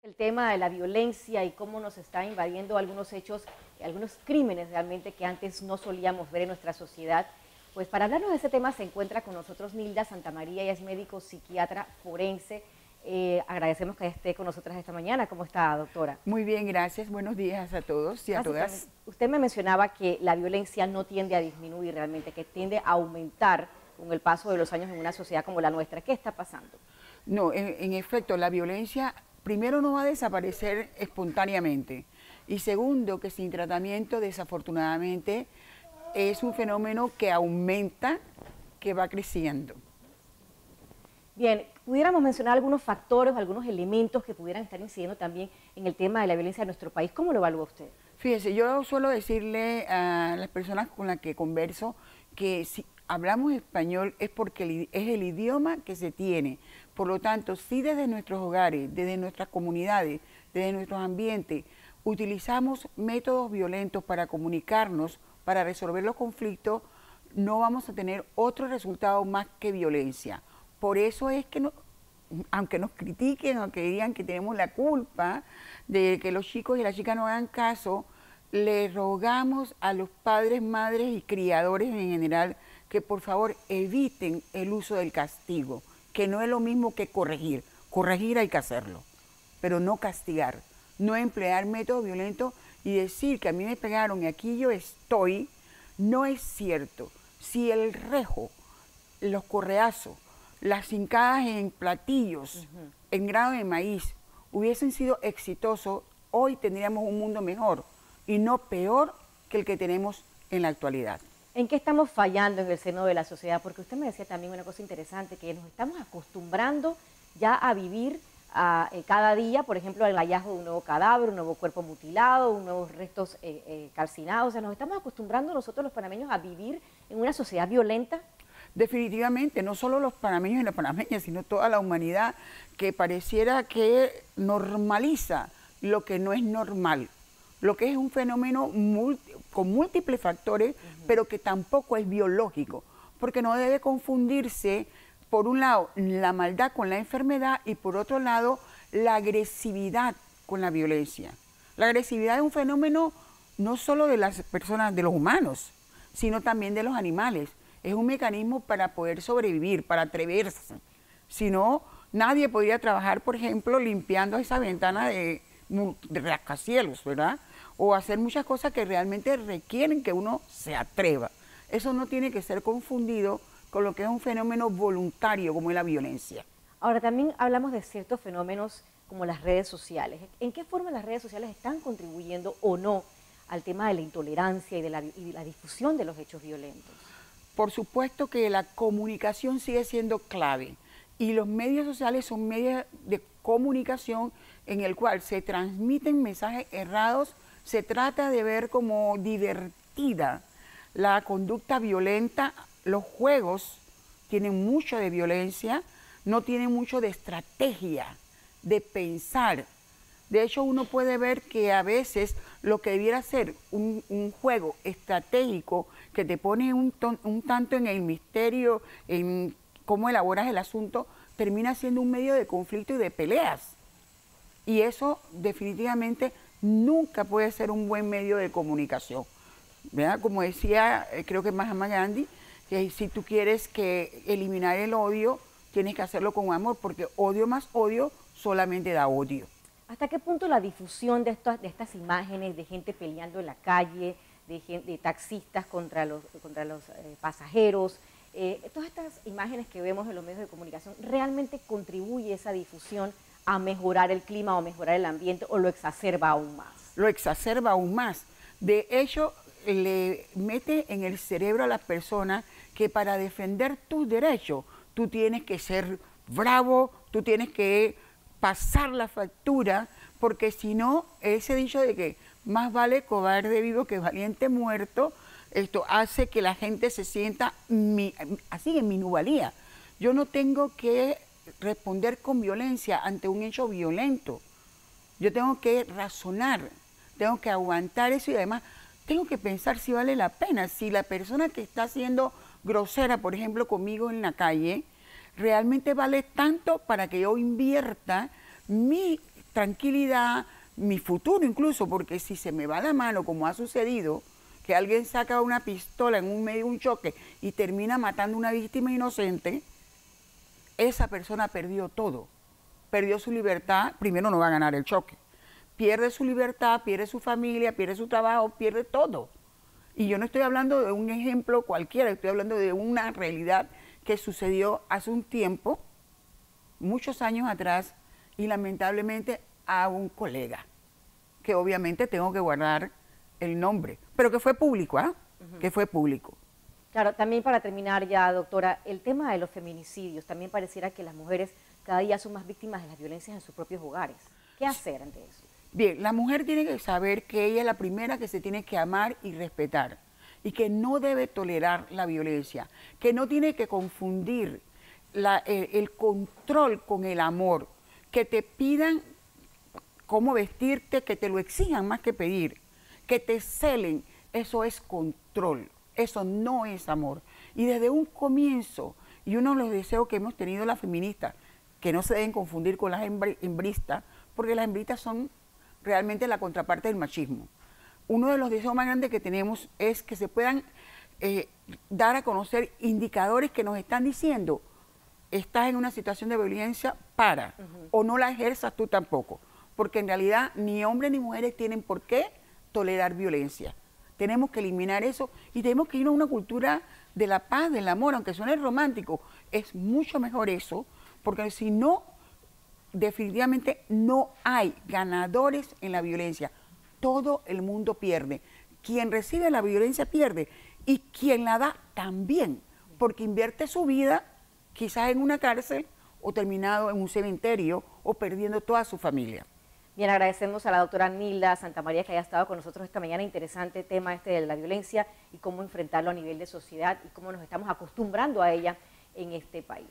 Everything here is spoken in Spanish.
El tema de la violencia y cómo nos está invadiendo algunos hechos, algunos crímenes realmente que antes no solíamos ver en nuestra sociedad. Pues para hablarnos de ese tema se encuentra con nosotros Nilda Santamaría, ella es médico psiquiatra forense. Agradecemos que esté con nosotras esta mañana. ¿Cómo está, doctora? Muy bien, gracias. Buenos días a todos y a todas. Usted me mencionaba que la violencia no tiende a disminuir realmente, que tiende a aumentar con el paso de los años en una sociedad como la nuestra. ¿Qué está pasando? No, en efecto, la violencia primero no va a desaparecer espontáneamente y segundo, que sin tratamiento desafortunadamente es un fenómeno que aumenta, que va creciendo. Bien, pudiéramos mencionar algunos factores, algunos elementos que pudieran estar incidiendo también en el tema de la violencia en nuestro país. ¿Cómo lo evalúa usted? Fíjese, yo suelo decirle a las personas con las que converso que si hablamos español es porque es el idioma que se tiene. Por lo tanto, si desde nuestros hogares, desde nuestras comunidades, desde nuestros ambientes, utilizamos métodos violentos para comunicarnos, para resolver los conflictos, no vamos a tener otro resultado más que violencia. Por eso es que, aunque nos critiquen, aunque digan que tenemos la culpa de que los chicos y las chicas no hagan caso, le rogamos a los padres, madres y criadores en general que por favor eviten el uso del castigo, que no es lo mismo que corregir. Corregir hay que hacerlo, pero no castigar, no emplear métodos violentos y decir que a mí me pegaron y aquí yo estoy, no es cierto. Si el rejo, los correazos, las hincadas en platillos, en grano de maíz, hubiesen sido exitosos, hoy tendríamos un mundo mejor y no peor que el que tenemos en la actualidad. ¿En qué estamos fallando en el seno de la sociedad? Porque usted me decía también una cosa interesante, que nos estamos acostumbrando ya a vivir cada día, por ejemplo, el hallazgo de un nuevo cadáver, un nuevo cuerpo mutilado, nuevos restos calcinados. O sea, nos estamos acostumbrando nosotros los panameños a vivir en una sociedad violenta. Definitivamente, no solo los panameños y las panameñas, sino toda la humanidad que pareciera que normaliza lo que no es normal, lo que es un fenómeno con múltiples factores, pero que tampoco es biológico, porque no debe confundirse, por un lado, la maldad con la enfermedad y por otro lado, la agresividad con la violencia. La agresividad es un fenómeno no solo de las personas, de los humanos, sino también de los animales. Es un mecanismo para poder sobrevivir, para atreverse. Si no, nadie podría trabajar, por ejemplo, limpiando esa ventana de rascacielos, ¿verdad? O hacer muchas cosas que realmente requieren que uno se atreva. Eso no tiene que ser confundido con lo que es un fenómeno voluntario como es la violencia. Ahora, también hablamos de ciertos fenómenos como las redes sociales. ¿En qué forma las redes sociales están contribuyendo o no al tema de la intolerancia y de la difusión de los hechos violentos? Por supuesto que la comunicación sigue siendo clave y los medios sociales son medios de comunicación en el cual se transmiten mensajes errados, se trata de ver como divertida la conducta violenta. Los juegos tienen mucho de violencia, no tienen mucho de estrategia, de pensar. De hecho, uno puede ver que a veces lo que debiera ser un juego estratégico que te pone un tanto en el misterio, en cómo elaboras el asunto, termina siendo un medio de conflicto y de peleas. Y eso definitivamente nunca puede ser un buen medio de comunicación. ¿Verdad? Como decía, creo que Mahatma Gandhi, que si tú quieres eliminar el odio, tienes que hacerlo con amor, porque odio más odio solamente da odio. ¿Hasta qué punto la difusión de estas imágenes de gente peleando en la calle, de taxistas contra los pasajeros, todas estas imágenes que vemos en los medios de comunicación, realmente contribuye esa difusión a mejorar el clima o mejorar el ambiente o lo exacerba aún más? Lo exacerba aún más. De hecho, le mete en el cerebro a las personas que para defender tus derechos, tú tienes que ser bravo, tú tienes que pasar la factura, porque si no, ese dicho de que más vale cobarde vivo que valiente muerto, esto hace que la gente se sienta así en minusvalía. Yo no tengo que responder con violencia ante un hecho violento. Yo tengo que razonar, tengo que aguantar eso y además tengo que pensar si vale la pena, si la persona que está siendo grosera, por ejemplo, conmigo en la calle, realmente vale tanto para que yo invierta mi tranquilidad, mi futuro incluso, porque si se me va la mano, como ha sucedido, que alguien saca una pistola en un medio de un choque y termina matando a una víctima inocente, esa persona perdió todo. Perdió su libertad, primero no va a ganar el choque. Pierde su libertad, pierde su familia, pierde su trabajo, pierde todo. Y yo no estoy hablando de un ejemplo cualquiera, estoy hablando de una realidad que sucedió hace un tiempo, muchos años atrás, y lamentablemente a un colega, que obviamente tengo que guardar el nombre, pero que fue público, ¿ah? Que fue público. Claro, también para terminar ya, doctora, el tema de los feminicidios, también pareciera que las mujeres cada día son más víctimas de las violencias en sus propios hogares. ¿Qué hacer ante eso? Bien, la mujer tiene que saber que ella es la primera que se tiene que amar y respetar, y que no debe tolerar la violencia, que no tiene que confundir el control con el amor, que te pidan cómo vestirte, que te lo exijan más que pedir, que te celen, eso es control, eso no es amor. Y desde un comienzo, y uno de los deseos que hemos tenido las feministas, que no se deben confundir con las hembristas, porque las hembristas son realmente la contraparte del machismo. Uno de los deseos más grandes que tenemos es que se puedan dar a conocer indicadores que nos están diciendo, estás en una situación de violencia, o no la ejerzas tú tampoco, porque en realidad ni hombres ni mujeres tienen por qué tolerar violencia. Tenemos que eliminar eso y tenemos que ir a una cultura de la paz, del amor, aunque suene romántico, es mucho mejor eso, porque si no, definitivamente no hay ganadores en la violencia. Todo el mundo pierde. Quien recibe la violencia pierde y quien la da también, porque invierte su vida quizás en una cárcel o terminado en un cementerio o perdiendo toda su familia. Bien, agradecemos a la doctora Nilda Santamaría que haya estado con nosotros esta mañana. Interesante tema de la violencia y cómo enfrentarlo a nivel de sociedad y cómo nos estamos acostumbrando a ella en este país.